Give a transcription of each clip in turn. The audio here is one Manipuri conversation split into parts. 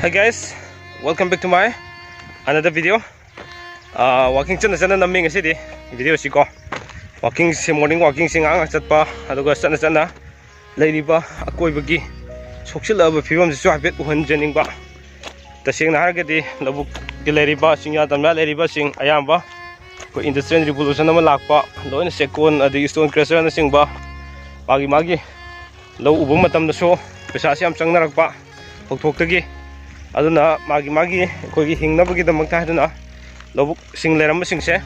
Hi guys, welcome back to my another video. Walking chana naming asidi video si ko. Walking si morning walking si ngang chatpa aduga chana leiriba akoi bagi soksilaba phibam si habet uhan janing ba. Tasing na hargadi labuk gi leiriba singya tamna leiriba sing ayamba ko industrial revolution nama lakpa loina sekon adi stone crusher na singba magi lo ubu matam na so pesa siam changnarakpa thokthokdagi aduna magi koigi hingnabagi damakta haduna lobuk sing leram singse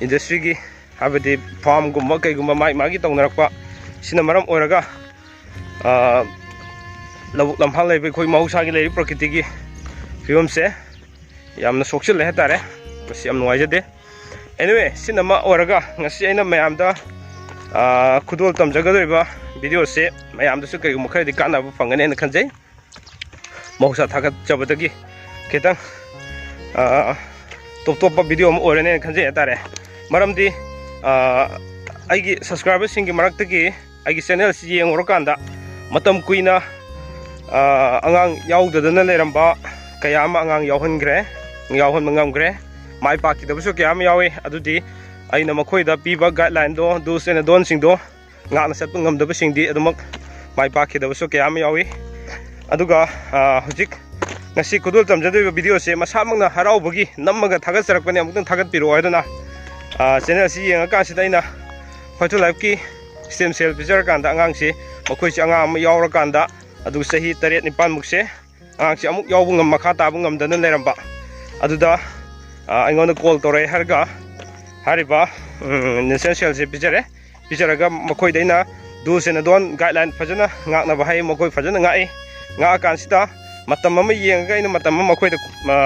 industry gi habadi farm gumba kaigumba magi tongnarakpa sina maram oraga lobuk lamhal lebe khoi mahusagi leri prakriti gi film se yamna soksil le hatare masi am nuaijade anyway sina ma oraga ngasi aina mayamda khudol tamjagadoriba video se mayamda su kaigumba khadi kana bu fangane na khanjai Mausa thagat jabadagi ketang top video am orane khanje atare maramdi aigi subscribers singi maraktagi aigi channel si yengorokanda matam kuina angang yaudadana leramba kayama angang yauhangre mangamgre mai paki dabuso kayama yawe adudi aina makhoida piba guideline do do's and don'ts singdo ngana satpa ngamdaba singdi adumak mai paki dabuso kayama yawe aduga hujik ngasi kudul tamjadoi video se masamangna haraubagi nammaga thagat sarakpani amutang thagat piro aiduna channel si yenga ka sidaina photo live ki stem cell picture kanda angang si makoi si angang am yawra kanda adu sahi 7 9 mukse angang si amuk yawbu ngam makha tabu ngamdana leramba aduda aingonda call tore harga hariba essential se picture ga makoi daina do's and don't guideline fajana ngakna bahai makoi fajana ngai nga kan sita matam ma yeng ga ina matam ma khoi da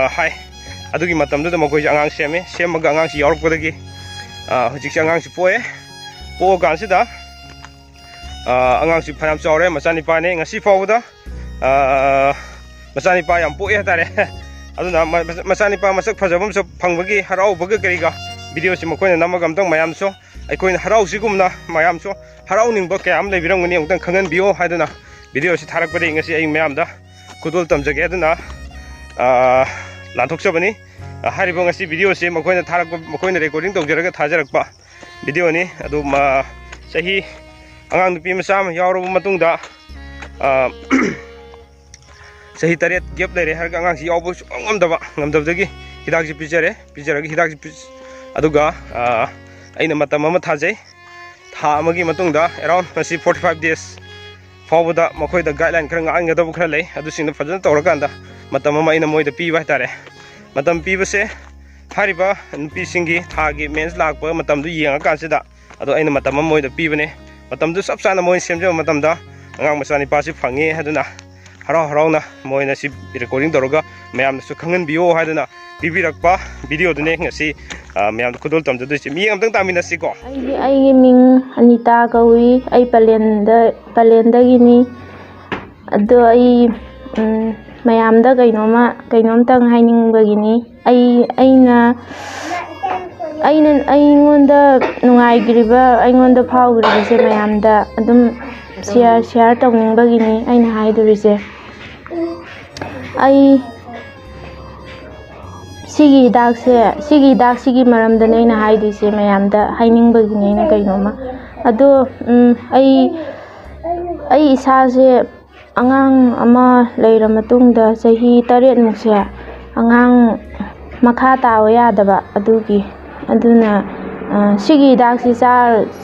hai adugi matam da ma khoi angang semaga angang si york podagi hujik angang si po kan sita angang si phanam chawre machani pa ne ngasi fawda machani pa yam po tare aduna machani pa masak phajabam so phangbagi harau baga kariga video si ma khoi na namagam tang mayam so aikoi harau sigumna mayam so harau ning ba kayam le birang ngani ongtang khangan bio haiduna video si tharak pade ngasi ai mayamda kudul tamjage aduna lanthok sabani hariba ngasi video si makoina tharak makoina recording tawjaraga thajarakpa video ni adu ma sahi angang nupi masam yawro matungda sahi taret gap lere har angang si yawbo ngamdabdagi hidak si picharagi hidak si aduga aina matam ama thajai tha amagi matungda around 45 days Fawda makoida guideline khara ngang ngadabu khara lei adu singna fajana tawrakanda matam ama ina moida piba tare matam pibase hariba nupi singi thagi mens lakpa matam du yenga kansida adu aina matam ama moida pibane matam du sapsana moi semja matam da angang masani pasi phangi haduna harau na moina si recording tawraga mayam su khangan bio haduna bibirakpa video dune ngasi mayam khudul tamjadu si mi amtang tamina si ko ai ming Anita kawi ai palenda gini ado ai mayam da kainom tang haining bagini aina ngonda nungai griba ngonda phau griba se mayam da adum share tawning bagini aina haidurise ai sigi dak sigi maramda naina haidise mayamda haining bagini na kainoma ado ai isase angang ama leira matungda sahi 7 mukse angang makha tawa yadaba aduna sigi dak si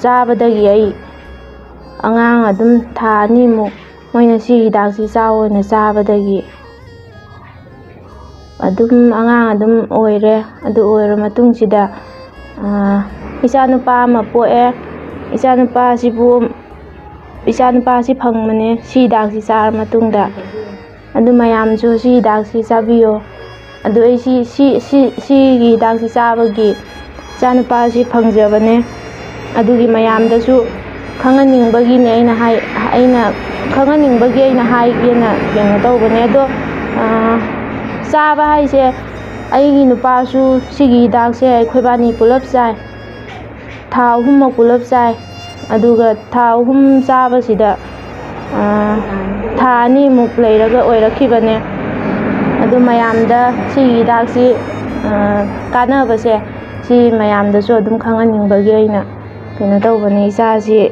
zabadagi ai angang adum tha ni muk moina sigi dak si na zabadagi adum angang adum oire adu oira matung sida isa nupa ma poe isa nupa si phangmane si dak si sar matungda adu mayam su si dak si sabiyo adu ai si gi dak si sabagi isa nupa si phangjabane adugi mayam da su khanganingbagi ne aina khanganingbagi aina haigena yenga tawbane ado Saba haise aigi nupasu sigi dakse khoibani pulap sai tha ahum pulap sai aduga tha ahum saba sida thani muk leiraga oirakibane ꯑꯗꯨ ꯃꯌꯥꯝꯗ ꯁꯤꯒꯤ ꯍꯤꯗꯥꯛꯁꯤ ꯀꯥꯟꯅꯕꯁꯦ ꯁꯤ ꯃꯌꯥꯝꯗꯁꯨ ꯑꯗꯨꯝ ꯈꯪꯍꯟꯅꯤꯡꯕꯒꯤ ꯑꯩꯅ ꯀꯩꯅꯣ ꯇꯧꯕꯅꯦ ꯏꯆꯥꯁꯤ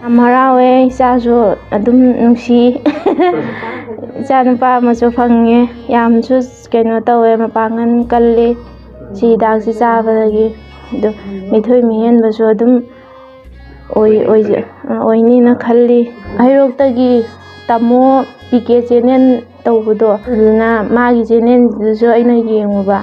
ꯌꯥꯝ ꯍꯔꯥꯎꯋꯦ ꯏꯆꯥꯁꯨ ꯑꯗꯨꯝ ꯅꯨꯡꯁꯤ ꯏꯆꯥ ꯅꯨꯄꯥ ꯑꯃꯁꯨ ꯐꯪꯉꯦ ꯌꯥꯝꯁꯨ ꯀꯩꯅꯣ ꯇꯧꯋꯦ ꯃꯄꯥꯡꯒꯜ ꯀꯜꯂꯤ ꯁꯤ ꯍꯤꯗꯥꯛꯁꯤ ꯆꯥꯕꯗꯒꯤ ꯑꯗꯨ ꯃꯤꯊꯣꯏ ꯃꯤꯍꯦꯟꯕꯁꯨ ꯑꯗꯨꯝ ꯑꯣꯏꯅꯤꯅ ꯈꯜꯂꯤ ꯍꯩꯔꯣꯛꯇꯒꯤ ꯇꯥꯃꯣ PK ꯆꯦꯅꯦꯜ ꯇꯧꯕꯗꯣ ꯑꯗꯨꯗꯨꯅ ꯃꯥꯒꯤ ꯆꯦꯅꯦꯜꯗꯨꯁꯨ ꯑꯩꯅ ꯌꯦꯡꯉꯨꯕ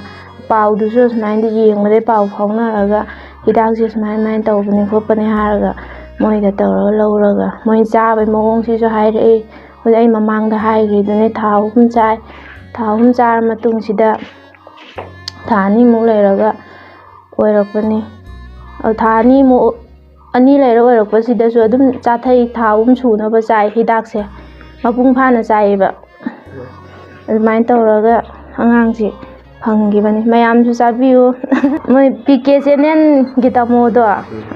ꯄꯥꯎꯗꯨꯁꯨ ꯁꯨꯃꯥꯏꯅ ꯌꯦꯡꯕꯗꯩ ꯄꯥꯎ ꯐꯥꯎꯅꯔꯒ ꯍꯤꯗꯥꯛꯁꯦ ꯁꯨꯃꯥꯏꯅ ꯇꯧꯕꯅꯦ ꯈꯣꯠꯄꯅꯦ ꯍꯥꯏꯔꯒ ꯃꯣꯏꯗ ꯇꯧꯔꯒ ꯂꯧꯔꯒ ꯃꯣꯏ ꯆꯥꯕꯩ ꯃꯑꯣꯡꯁꯤꯁꯨ ꯍꯥꯏꯔꯛꯏ ꯍꯧꯖꯤꯛ ꯑꯩ ꯃꯃꯥꯡꯗ ꯍꯥꯏꯈ꯭ꯔꯤꯗꯨꯅꯦ ꯊꯥ 3 ꯆꯥꯏ ꯊꯥ 3 ꯆꯥꯔ ꯃꯇꯨꯡꯁꯤꯗ ꯊꯥ 2ꯃꯨꯛ ꯂꯩꯔꯒ ꯑꯣꯏꯔꯛꯄꯅꯤ ꯊꯥ 2 ꯂꯩꯔ ꯑꯣꯏꯔꯛꯄꯁꯤꯗꯁꯨ ꯑꯗꯨꯝ ꯆꯥꯊꯩ ꯊꯥ 3 ꯁꯨꯅꯕ ꯆꯥꯏ ꯍꯤꯗꯥꯛꯁꯦ ꯃꯄꯨꯡ ꯐꯥꯅ ꯆꯥꯏꯌꯦꯕ ꯑꯗꯨꯃꯥꯏꯅ ꯇꯧꯔꯒ ꯑꯉꯥꯡꯁꯤ ꯐꯪꯈꯤꯕꯅꯤ ꯃꯌꯥꯝꯁꯨ ꯆꯥꯕꯤꯌꯨ ꯃꯣꯏ PK ꯆꯦꯅꯦꯜꯒꯤ ꯇꯥꯃꯣꯗꯣ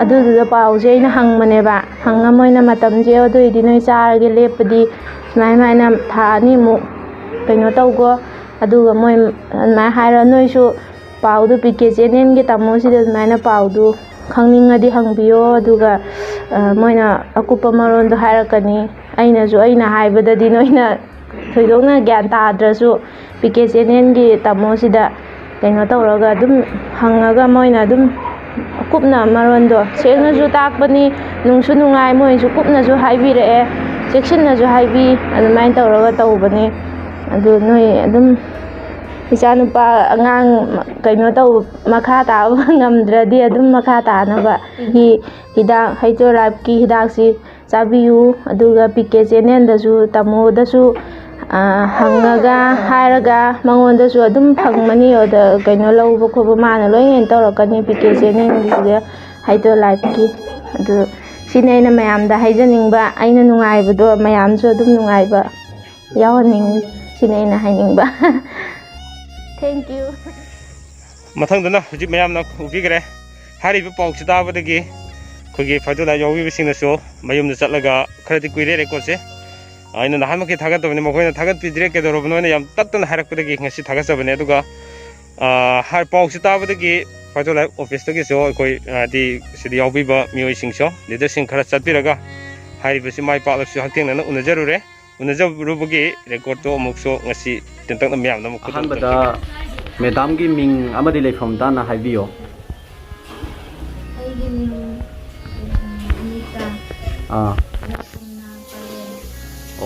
ꯑꯗꯨꯗꯨꯗ ꯄꯥꯎꯁꯦ ꯑꯩꯅ ꯍꯪꯕꯅꯦꯕ ꯍꯪꯉ ꯃꯣꯏꯅ ꯃꯇꯝꯁꯦ ꯑꯗꯨꯏꯗꯤ ꯅꯣꯏ ꯆꯥꯔꯒꯦ ꯂꯦꯞꯄꯗꯤ ꯁꯨꯃꯥꯏꯅ ꯊꯥ 2ꯃꯨꯛ ꯀꯩꯅꯣ ꯇꯧꯒꯣ ꯑꯗꯨꯒ ꯃꯣꯏ ꯑꯗꯨꯃꯥꯏꯅ ꯍꯥꯏꯔ ꯅꯣꯏꯁꯨ ꯄꯥꯎꯗꯨ PK ꯆꯦꯅꯦꯜꯒꯤ ꯇꯥꯃꯣꯁꯤꯗ ꯑꯗꯨꯃꯥꯏꯅ ꯄꯥꯎꯗꯨ ꯈꯪꯅꯤꯡꯉꯗꯤ ꯍꯪꯕꯤꯌꯣ ꯑꯗꯨꯒ ꯃꯣꯏꯅ ꯑꯀꯨꯞꯄ ꯃꯔꯣꯟꯗꯣ ꯍꯥꯏꯔꯛꯀꯅꯤ ꯑꯩꯅ ꯍꯥꯏꯕꯗꯗꯤ ꯅꯣꯏꯅ ꯊꯣꯏꯗꯣꯛꯅ ꯒ꯭ꯌꯥꯟ ꯇꯥꯗ꯭ꯔꯁꯨ PK ꯆꯦꯅꯦꯜꯒꯤ ꯇꯥꯃꯣꯁꯤꯗ ꯀꯩꯅꯣ ꯇꯧꯔꯒ ꯑꯗꯨꯝ ꯍꯪꯉꯒ ꯃꯣꯏꯅ ꯑꯗꯨم ꯀꯨꯞꯅ ꯃꯔꯣꯟꯗꯣ ꯁꯦꯡꯅꯁꯨ ꯇꯥꯛꯄꯅꯤ ꯅꯨꯡꯁꯨ ꯅꯨꯡꯉꯥꯏ ꯃꯣꯏꯁꯨ ꯀꯨꯞꯅꯁꯨ ꯍꯥꯏꯕꯤꯔꯛꯑꯦ ꯆꯦꯛꯁꯤꯟꯅꯁꯨ ꯍꯥꯏꯕꯤ ꯑꯗꯨꯃꯥꯏꯅ ꯇꯧꯔꯒ ꯇꯧꯕꯅꯤ ꯑꯗꯨ ꯅꯣꯏ ꯑꯗꯨꯝ ꯏꯆꯥꯅꯨꯄꯥ ꯑꯉꯥꯡ ꯀꯩꯅꯣ ꯃꯈꯥ ꯇꯥꯕ ꯉꯝꯗ꯭ꯔꯗꯤ ꯑꯗꯨꯝ ꯃꯈꯥ ꯇꯥꯅꯕ ꯁꯤꯒꯤ ꯍꯤꯗꯥꯛ ꯍꯩꯇꯣ ꯂꯥꯏꯐꯀꯤ ꯍꯤꯗꯥꯛꯁꯤ ꯆꯥꯕꯤꯌꯨ ꯑꯗꯨꯒ PK ꯆꯦꯅꯦꯜꯗꯁꯨ ꯇꯥꯃꯣꯗꯁꯨ ꯍꯪꯉꯒ ꯍꯥꯏꯔꯒ ꯃꯉꯣꯟꯗꯁꯨ ꯑꯗꯨم ꯐꯪꯒꯅꯤ ꯀꯩꯅꯣ ꯂꯧꯕ ꯈꯣꯠꯄ ꯃꯥꯅ ꯂꯣꯏꯅ ꯇꯧꯔꯛꯀꯅꯤ PK ꯆꯦꯅꯦꯜꯒꯤꯁꯤꯗ ꯍꯩꯇꯣ ꯂꯥꯏꯐꯀꯤ ꯑꯗꯨ ꯁꯤꯅꯤ ꯑꯩꯅ ꯃꯌꯥꯝꯗ ꯍꯥꯏꯖꯅꯤꯡꯕ ꯑꯩꯅ ꯅꯨꯡꯉꯥꯏꯕꯗꯣ ꯃꯌꯥꯝꯁꯨ ꯑꯗꯨꯝ ꯅꯨꯡꯉꯥꯏꯕ ꯌꯥꯎꯍꯟꯅꯤꯡꯉꯤ ꯁꯤꯅꯤ ꯑꯩꯅ ꯍꯥꯏꯅꯤꯡꯕ ꯊꯦꯡꯛ ꯌꯨ ꯃꯊꯪꯗꯅ ꯍꯧꯖꯤꯛ ꯃꯌꯥꯝꯅ ꯎꯕꯤꯈ꯭ꯔꯦ ꯍꯥꯏꯔꯤꯕ ꯄꯥꯎꯁꯤ ꯇꯥꯕꯗꯒꯤ ꯑꯩꯈꯣꯏꯒꯤ ꯐꯥꯏꯇꯣꯂꯥꯏꯐ ꯌꯥꯎꯕꯤꯕꯁꯤꯡꯅꯁꯨ ꯃꯌꯨꯝꯗ ꯆꯠꯂꯒ ꯈꯔꯗꯤ ꯀꯨꯏꯔꯦ ꯔꯦꯀꯣꯔꯠꯁꯦ ꯑꯩꯅ ꯅꯍꯥꯟꯃꯛꯀꯤ ꯊꯥꯒꯠꯇꯕꯅꯤ ꯃꯈꯣꯏꯅ ꯊꯥꯒꯠꯄꯤꯗ꯭ꯔꯦ ꯀꯩꯗꯧꯔꯕꯅꯣꯅ ꯌꯥꯝ ꯇꯠꯇꯅ ꯍꯥꯏꯔꯛꯄꯗꯒꯤ ꯉꯁꯤ ꯊꯥꯒꯠꯆꯕꯅꯦ ꯑꯗꯨꯒ ꯄꯥꯎꯁꯤ ꯇꯥꯕꯗꯒꯤ ꯐꯥꯏꯇꯣꯂꯥꯏꯐ ꯑꯣꯐꯤꯁꯇꯒꯤꯁꯨ ꯑꯩꯈꯣꯏ ꯍꯥꯏꯗꯤ ꯁꯤꯗ ꯌꯥꯎꯕꯤꯕ ꯃꯤꯑꯣꯏꯁꯤꯡꯁꯨ ꯂꯤꯗꯔꯁꯤꯡ ꯈꯔ ꯆꯠꯄꯤꯔꯒ ꯍꯥꯏꯔꯤꯕꯁꯤ ꯃꯥꯏ ꯄꯥꯛꯂꯁꯨ ꯍꯛꯊꯦꯡꯅꯅ ꯎꯅꯖꯔꯨꯕꯒꯤ ꯔꯦꯀꯣꯔꯠꯇꯣ ꯑꯃꯨꯛꯁꯨ ꯉꯁꯤ ꯇꯦꯟꯇꯛꯅ ꯃꯌꯥꯝꯗ ꯑꯃꯨꯛ ꯑꯍꯥꯟꯕꯗ ꯃꯦꯗꯥꯝꯒꯤ ꯃꯤꯡ ꯑꯃꯗꯤ ꯂꯩꯐꯝ ꯇꯥꯟꯅ ꯍꯥꯏꯕꯤꯌꯣ ꯑꯩꯒꯤ ꯃꯤꯡ ꯑꯅꯤꯇꯥ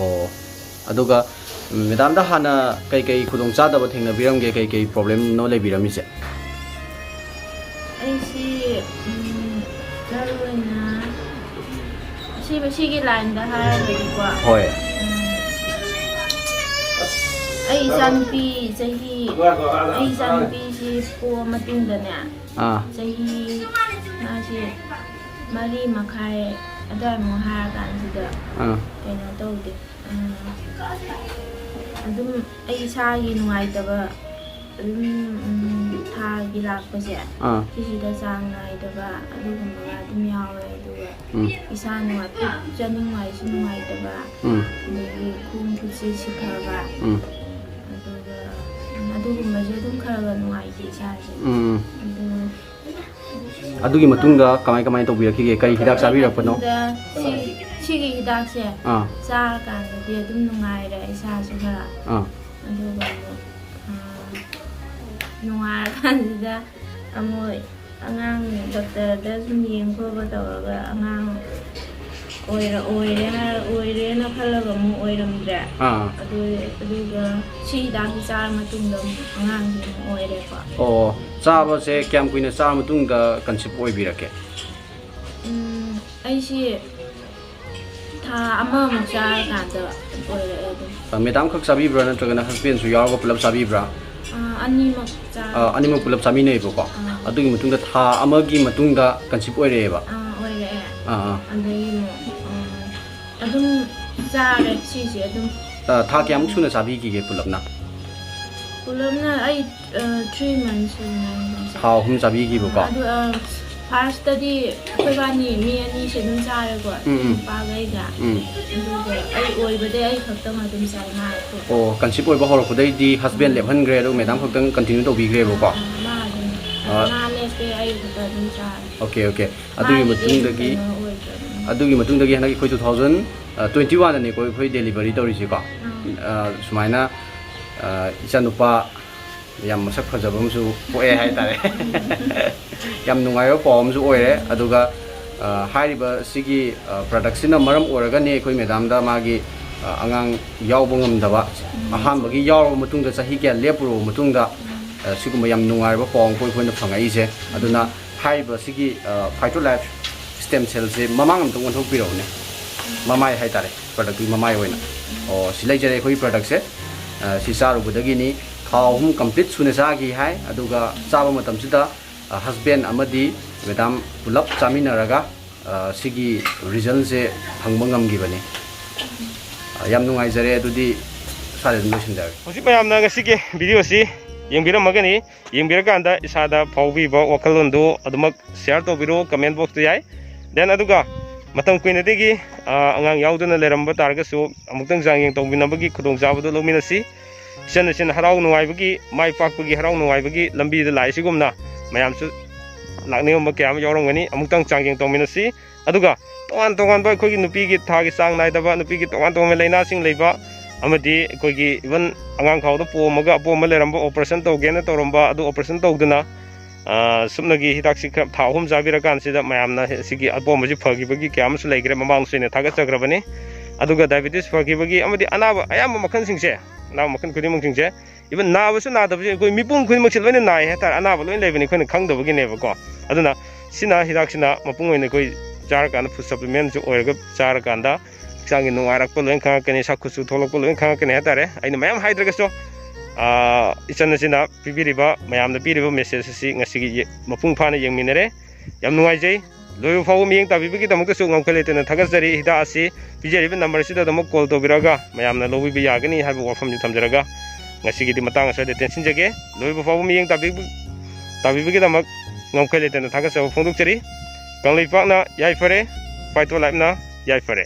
ꯑꯣ ꯑꯗꯨꯒ ꯃꯦꯗꯥꯝꯗ ꯍꯥꯟꯅ ꯀꯩꯀꯩ ꯈꯨꯗꯣꯡꯆꯥꯗꯕ ꯊꯦꯡꯅꯕꯤꯔꯝꯒꯦ ꯀꯩꯀꯩ ꯄ꯭ꯔꯣꯕ꯭ꯂꯦꯝꯅꯣ ꯂꯩꯕꯤꯔꯝꯃꯤꯁꯦ ꯑꯩꯁꯤ ꯃꯔꯨꯑꯣꯏꯅ ꯁꯤꯒꯤ ꯂꯥꯏꯟꯗ ꯍꯥꯏꯔꯒꯗꯤꯀꯣ ꯍꯣꯏ ꯑꯩ ꯏꯆꯥꯅꯨꯄꯤꯁꯤ ꯄꯣꯛꯑ ꯃꯇꯨꯡꯗꯅꯦ ꯆꯍꯤ ꯃꯥꯁꯤ 4.5 ꯑꯗꯨꯋꯥꯏꯃꯨꯛ ꯍꯥꯏꯔꯀꯥꯟꯁꯤꯗ ꯀꯩꯅꯣ ꯇꯧꯗꯦ ꯑꯗꯨꯝ ꯑꯩ ꯏꯁꯥꯒꯤ ꯅꯨꯡꯉꯥꯏꯇꯕ ꯑꯗꯨꯝ ꯊꯥꯒꯤ ꯂꯥꯛꯄꯁꯦ ꯁꯤꯁꯤꯗ ꯆꯥꯡ ꯅꯥꯏꯗꯕ ꯑꯗꯨꯒꯨꯝꯕ ꯑꯗꯨꯝ ꯌꯥꯎꯋꯦ ꯑꯗꯨꯒ ꯏꯁꯥ ꯄꯨꯛ ꯆꯥꯅꯤꯡꯉꯥꯏꯁꯨ ꯅꯨꯡꯉꯥꯏꯇꯕ ꯑꯗꯒꯤ ꯈꯣꯡ ꯈꯨꯠꯁꯤ ꯁꯤꯊꯕ ꯑꯗꯨꯒ ꯑꯗꯨꯒꯨꯝꯕꯁꯦ ꯑꯗꯨꯝ ꯈꯔ ꯅꯨꯡꯉꯥꯏꯇꯦ ꯏꯁꯥꯁꯦ ꯑꯗꯨꯒꯤ ꯃꯇꯨꯡꯗ ꯀꯃꯥꯏ ꯇꯧꯕꯤꯔꯛꯈꯤꯒꯦ ꯀꯔꯤ ꯍꯤꯗꯥꯛ ꯆꯥꯕꯤꯔꯛꯄꯅꯣ ꯁꯤꯒꯤ ꯍꯤꯗꯥꯛꯁꯦ ꯆꯥꯔꯀꯥꯟꯗꯗꯤ ꯑꯗꯨꯝ ꯅꯨꯡꯉꯥꯏꯔꯦ ꯏꯁꯥꯁꯨ ꯈꯔ ꯑꯗꯨꯒ ꯅꯨꯡꯉꯥꯏꯔꯀꯥꯟꯁꯤꯗ ꯑꯃꯨꯛ ꯑꯉꯥꯡ ꯗꯣꯛꯇꯔꯗ ꯁꯨꯝ ꯌꯦꯡ ꯈꯣꯠꯄ ꯇꯧꯔꯒ ꯑꯉꯥꯡ ꯑꯣꯏꯔꯦꯅ ꯈꯜꯂꯒ ꯑꯃꯨꯛ ꯑꯣꯏꯔꯝꯗ꯭ꯔꯦ ꯑꯗꯨꯒ ꯁꯤ ꯍꯤꯗꯥꯛꯁꯤ ꯆꯥꯔ ꯃꯇꯨꯡꯗ ꯑꯃꯨꯛ ꯑꯉꯥꯡꯁꯤ ꯑꯃꯨꯛ ꯑꯣꯏꯔꯦꯀꯣ ꯆꯥꯕꯁꯦ ꯀꯌꯥꯝ ꯀꯨꯏꯅ ꯆꯥꯔ ꯃꯇꯨꯡꯗ ꯀꯟꯁꯤꯞ ꯑꯣꯏꯕꯤꯔꯛꯀꯦ ꯑꯩꯁꯤ ꯊꯥ ꯑꯃꯃꯨꯛ ꯆꯥꯔꯀꯥꯟꯗ ꯑꯣꯏꯔꯛꯑꯦ ꯑꯗꯨꯝ ꯃꯦꯗꯥꯝ ꯈꯛ ꯆꯥꯕꯤꯕ꯭ꯔꯥ ꯅꯠꯇ꯭ꯔꯒꯅ ꯍꯁꯕꯦꯟꯁꯨ ꯌꯥꯎꯔꯒ ꯄꯨꯂꯞ ꯆꯥꯕꯤꯕ꯭ꯔꯥ ꯑꯅꯤꯃꯛ ꯑꯅꯤꯃꯛ ꯄꯨꯂꯞ ꯆꯥꯃꯤꯟꯅꯩꯕꯀꯣ ꯑꯗꯨꯒꯤ ꯃꯇꯨꯡꯗ ꯊꯥ ꯑꯃꯒꯤ ꯃꯇꯨꯡꯗ ꯀꯟꯁꯤꯞ ꯑꯣꯏꯔꯛꯑꯦꯕ ꯑꯣꯏꯔꯛꯑꯦ ꯑꯗꯒꯤ ꯑꯗꯨꯝ ꯆꯥꯔꯦ ꯁꯤꯁꯦ ꯑꯗꯨꯝ ꯊꯥ ꯀꯌꯥꯃꯨꯛ ꯁꯨꯅ ꯆꯥꯕꯤꯈꯤꯒꯦ ꯄꯨꯂꯞꯅ ꯑꯩ 3 months ꯊꯥ 3 ꯆꯥꯕꯤꯈꯤꯕꯀꯣ ꯑꯗꯨ ꯐꯥꯔꯁꯇꯗꯤ ꯑꯩꯈꯣꯏꯕꯥꯅꯤ ꯃꯤ ꯑꯅꯤꯁꯦ ꯑꯗꯨꯝ ꯆꯥꯔꯦꯀꯣ ꯅꯨꯄꯥꯒ ꯑꯩꯒ ꯑꯗꯨꯒ ꯑꯩ ꯑꯣꯏꯕꯗꯩ ꯑꯩ ꯈꯛꯇꯪ ꯑꯗꯨꯝ ꯆꯥꯏ ꯃꯥ ꯑꯣ ꯀꯟꯁꯤꯞ ꯑꯣꯏꯕ ꯍꯧꯔꯛꯄꯗꯩꯗꯤ ꯍꯁꯕꯦꯟ ꯂꯦꯞꯍꯟꯈ꯭ꯔꯦ ꯑꯗꯨꯒ ꯃꯦꯗꯥꯝ ꯈꯛꯇꯪ ꯀꯟꯇꯤꯅ꯭ꯌꯨ ꯇꯧꯕꯤꯈ꯭ꯔꯦꯕꯀꯣ ꯃꯥ ꯑꯗꯨꯝ ꯃꯥ ꯂꯦꯞꯄꯦ ꯑꯩ ꯈꯛꯇ ꯑꯗꯨꯝ ꯆꯥꯔꯦ ꯑꯣꯀꯦ ꯑꯣꯀꯦ ꯑꯗꯨꯒꯤ ꯃꯇꯨꯡꯗꯒꯤ ꯍꯟꯗꯛ ꯑꯩꯈꯣꯏ 2021ꯗꯅꯤꯀꯣ ꯑꯩꯈꯣꯏ ꯗꯦꯂꯤꯚꯔꯤ ꯇꯧꯔꯤꯁꯤꯀꯣ ꯁꯨꯃꯥꯏꯅ ꯏꯆꯥꯅꯨꯄꯥ ꯌꯥꯝ ꯃꯁꯛ ꯐꯖꯕ ꯑꯃꯁꯨ ꯄꯣꯛꯑꯦ ꯍꯥꯏꯇꯥꯔꯦ ꯌꯥꯝ ꯅꯨꯡꯉꯥꯏꯕ ꯄꯥꯎ ꯑꯃꯁꯨ ꯑꯣꯏꯔꯦ ꯑꯗꯨꯒ ꯍꯥꯏꯔꯤꯕ ꯁꯤꯒꯤ ꯄ꯭ꯔꯗꯛꯁꯤꯅ ꯃꯔꯝ ꯑꯣꯏꯔꯒꯅꯤ ꯑꯩꯈꯣই ꯃꯦꯗꯥꯝꯗ ꯃꯥꯒꯤ ꯑꯉꯥꯡ ꯌꯥꯎꯕ ꯉꯝꯗꯕ ꯑꯍꯥꯟꯕꯒꯤ ꯌꯥꯎꯔꯕ ꯃꯇꯨꯡꯗ ꯆꯍꯤ ꯀꯌꯥ ꯂꯦꯞꯄꯨꯔꯕ ꯃꯇꯨꯡꯗ ꯁꯤꯒꯨꯝꯕ ꯌꯥꯝ ꯅꯨꯡꯉꯥꯏꯕ ꯄꯥꯎ ꯑꯃ ꯑꯩꯈꯣꯏꯅ ꯐꯪꯉꯛꯏꯁꯦ ꯑꯗꯨꯅ ꯍꯥꯏꯔꯤꯕ ꯁꯤꯒꯤ ꯐꯥꯏꯇꯣ ꯂꯥꯏꯐ ꯁ꯭ꯇꯦꯝ ꯁꯦꯜꯁꯦ ꯃꯃꯥꯡ ꯑꯃꯇꯪ ꯑꯣꯟꯊꯣꯛꯄꯤꯔꯛꯎꯅꯦ ꯃꯃꯥꯏ ꯍꯥꯏꯇꯥꯔꯦ ꯄ꯭ꯔꯗꯛꯇꯨꯒꯤ ꯃꯃꯥꯏ ꯑꯣꯏꯅ ꯁꯤ ꯂꯩꯖꯔꯦ ꯑꯩꯈꯣꯏꯒꯤ ꯄ꯭ꯔꯗꯛꯁꯦ ꯁꯤ ꯆꯥꯔꯨꯕꯗꯒꯤꯅꯤ ꯊꯥ 3 ꯀꯝꯄ꯭ꯂꯤꯠ ꯁꯨꯅ ꯆꯥꯈꯤ ꯍꯥꯏ ꯑꯗꯨꯒ ꯆꯥꯕ ꯃꯇꯝꯁꯤꯗ ꯍꯁꯕꯦꯟ ꯑꯃꯗꯤ ꯃꯦꯗꯥꯝ ꯄꯨꯂꯞ ꯆꯥꯃꯤꯟꯅꯔꯒ ꯁꯤꯒꯤ ꯔꯤꯖꯜꯁꯦ ꯐꯪꯕ ꯉꯝꯈꯤꯕꯅꯤ ꯌꯥꯝ ꯅꯨꯡꯉꯥꯏꯖꯔꯦ ꯑꯗꯨꯗꯤ ꯁ꯭ꯋꯥꯏꯗ ꯑꯗꯨꯝ ꯂꯣꯏꯁꯤꯟꯖꯔꯒꯦ ꯍꯧꯖꯤꯛ ꯃꯌꯥꯝꯅ ꯉꯁꯤꯒꯤ ꯚꯤꯗꯤꯑꯣꯁꯤ ꯌꯦꯡꯕꯤꯔꯝꯃꯒꯅꯤ ꯌꯦꯡꯕꯤꯔꯀꯥꯟꯗ ꯏꯁꯥꯗ ꯐꯥꯎꯕꯤꯕ ꯋꯥꯈꯜꯂꯣꯟꯗꯨ ꯑꯗꯨꯃꯛ ꯁꯤꯌꯥꯔ ꯇꯧꯕꯤꯔꯣ ꯀꯃꯦꯟ ꯕꯣꯛꯁꯇ ꯌꯥꯏ ꯗꯦꯟ ꯑꯗꯨꯒ ꯃꯇꯝ ꯀꯨꯏꯅꯗꯒꯤ ꯑꯉꯥꯡ ꯌꯥꯎꯗꯅ ꯂꯩꯔꯝꯕ ꯇꯥꯔꯒꯁꯨ ꯑꯃꯨꯛꯇꯪ ꯆꯥꯡꯌꯦꯡ ꯇꯧꯃꯤꯟꯅꯕꯒꯤ ꯈꯨꯗꯣꯡꯆꯥꯕꯗꯨ ꯂꯧꯃꯤꯟꯅꯁꯤ ꯏꯆꯟ ꯍꯔꯥꯎ ꯅꯨꯡꯉꯥꯏꯕꯒꯤ ꯃꯥꯏ ꯄꯥꯛꯄꯒꯤ ꯍꯔꯥꯎ ꯅꯨꯡꯉꯥꯏꯕꯒꯤ ꯂꯝꯕꯤꯗ ꯂꯥꯛꯏꯁꯤꯒꯨꯝꯅ ꯃꯌꯥꯝꯁꯨ ꯂꯥꯛꯅꯤꯡꯕ ꯀꯌꯥ ꯑꯃ ꯌꯥꯎꯔꯝꯒꯅꯤ ꯑꯃꯨꯛꯇꯪ ꯆꯥꯡꯌꯦꯡ ꯇꯧꯃꯤꯟꯅꯁꯤ ꯑꯗꯨꯒ ꯇꯣꯉꯥꯟꯕ ꯑꯩꯈꯣꯏꯒꯤ ꯅꯨꯄꯤꯒꯤ ꯊꯥꯒꯤ ꯆꯥꯡ ꯅꯥꯏꯗꯕ ꯅꯨꯄꯤꯒꯤ ꯇꯣꯉꯥꯟꯕ ꯂꯥꯏꯅꯥꯁꯤꯡ ꯂꯩꯕ ꯑꯃꯗꯤ ꯑꯩꯈꯣꯏꯒꯤ ꯏꯚꯟ ꯑꯉꯥꯡ ꯈꯥꯎꯗ ꯄꯣꯝꯃꯒ ꯑꯄꯣꯝꯕ ꯂꯩꯔꯝꯕ ꯑꯣꯄꯔꯦꯁꯟ ꯇꯧꯒꯦꯅ ꯇꯧꯔꯝꯕ ꯑꯗꯨ ꯑꯣꯄꯔꯦꯁꯟ ꯇꯧꯗꯅ ꯁꯨꯞꯅꯒꯤ ꯍꯤꯗꯥꯛꯁꯤ 3 ꯆꯥꯕꯤꯔꯀꯥꯟꯁꯤꯗ ꯃꯌꯥꯝꯅ ꯁꯤꯒꯤ ꯑꯄꯣꯝꯕꯁꯤ ꯐꯈꯤꯕꯒꯤ ꯀꯌꯥ ꯑꯃꯁꯨ ꯂꯩꯈ꯭ꯔꯦ ꯃꯃꯥꯡꯗꯁꯨ ꯑꯩꯅ ꯊꯥꯒꯠꯆꯈ꯭ꯔꯕꯅꯤ ꯑꯗꯨꯒ ꯗꯥꯏꯕꯦꯇꯤꯁ ꯐꯈꯤꯕꯒꯤ ꯑꯃꯗꯤ ꯑꯅꯥꯕ ꯑꯌꯥꯝꯕ ꯃꯈꯜꯁꯤꯡꯁꯦ ꯑꯅꯥꯕ ꯃꯈꯜ ꯈꯨꯗꯤꯡꯃꯛꯁꯤꯡꯁꯦ ꯏꯚꯟ ꯅꯥꯕꯁꯨ ꯅꯥꯗꯕꯁꯦ ꯑꯩꯈꯣꯏ ꯃꯤꯄꯨꯝ ꯈꯨꯗꯤꯡꯃꯛꯁꯦ ꯂꯣꯏꯅ ꯅꯥꯏ ꯍꯥꯏꯇꯥꯔꯦ ꯑꯅꯥꯕ ꯂꯣꯏꯅ ꯂꯩꯕꯅꯤ ꯑꯩꯈꯣꯏꯅ ꯈꯪꯗꯕꯒꯤꯅꯦꯕꯀꯣ ꯑꯗꯨꯅ ꯁꯤꯅ ꯍꯤꯗꯥꯛꯁꯤꯅ ꯃꯄꯨꯡ ꯑꯣꯏꯅ ꯑꯩꯈꯣꯏ ꯆꯥꯔꯀꯥꯟꯗ ꯐꯨꯗ ꯁꯄ꯭ꯂꯤꯃꯦꯟꯁꯨ ꯑꯣꯏꯔꯒ ꯆꯥꯔꯀꯥꯟꯗ ꯍꯛꯆꯥꯡꯒꯤ ꯅꯨꯡꯉꯥꯏꯔꯛꯄ ꯂꯣꯏꯅ ꯈꯪꯉꯛꯀꯅꯤ ꯁꯛ ꯀꯨꯆꯨ ꯊꯣꯛꯂꯛꯄ ꯂꯣꯏꯅ ꯈꯪꯉꯛꯀꯅꯤ ꯍꯥꯏꯇꯥꯔꯦ ꯑꯩꯅ ꯃꯌꯥꯝ ꯍꯥꯏꯗ꯭ꯔꯒꯁꯨ ꯏꯆꯟ ꯑꯁꯤꯅ ꯄꯤꯕꯤꯔꯤꯕ ꯃꯌꯥꯝꯅ ꯄꯤꯔꯤꯕ ꯃꯦꯁꯦꯖ ꯑꯁꯤ ꯉꯁꯤꯒꯤ ꯃꯄꯨꯡ ꯐꯥꯅ ꯌꯦꯡꯃꯤꯟꯅꯔꯦ ꯌꯥꯝ ꯅꯨꯡꯉꯥꯏꯖꯩ ꯂꯣꯏꯕ ꯐꯥꯎꯕ ꯃꯤꯠꯌꯦꯡ ꯇꯥꯕꯤꯕꯒꯤꯗꯃꯛꯇꯁꯨ ꯉꯝꯈꯩ ꯂꯩꯇꯅ ꯊꯥꯒꯠꯆꯔꯤ ꯍꯤꯗꯥꯛ ꯑꯁꯤ ꯄꯤꯖꯔꯤꯕ ꯅꯝꯕꯔꯁꯤꯗ ꯑꯗꯨꯃꯛ ꯀꯣꯜ ꯇꯧꯕꯤꯔꯒ ꯃꯌꯥꯝꯅ ꯂꯧꯕꯤꯕ ꯌꯥꯒꯅꯤ ꯍꯥꯏꯕ ꯋꯥꯐꯝꯁꯤ ꯊꯝꯖꯔꯒ ꯉꯁꯤꯒꯤꯗꯤ ꯃꯇꯥꯡ ꯑꯁ꯭ꯋꯥꯏꯗ ꯇꯦꯟꯁꯤꯟꯖꯒꯦ ꯂꯣꯏꯕ ꯐꯥꯎꯕ ꯃꯤꯠꯌꯦꯡ ꯇꯥꯕꯤꯕꯒꯤꯗꯃꯛ ꯉꯝꯈꯩ ꯂꯩꯇꯅ ꯊꯥꯒꯠꯆꯕ ꯐꯣꯡꯗꯣꯛꯆꯔꯤ ꯀꯪꯂꯩꯄꯥꯛꯅ ꯌꯥꯏꯐꯔꯦ ꯐꯥꯏꯇꯣ ꯂꯥꯏꯐꯅ ꯌꯥꯏꯐꯔꯦ